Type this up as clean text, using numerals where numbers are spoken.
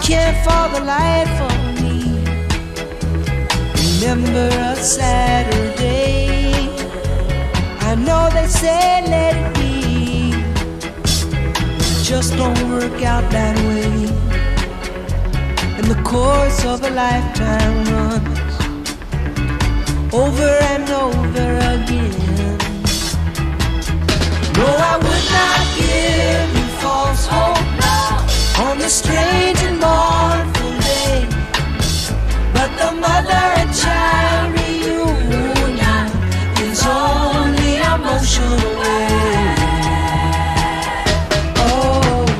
can't for the life of me remember a Saturday. I know they say let it be, but it just don't work out that way. And the course of a lifetime runs over and over again. No, I would not give you false hope on the straight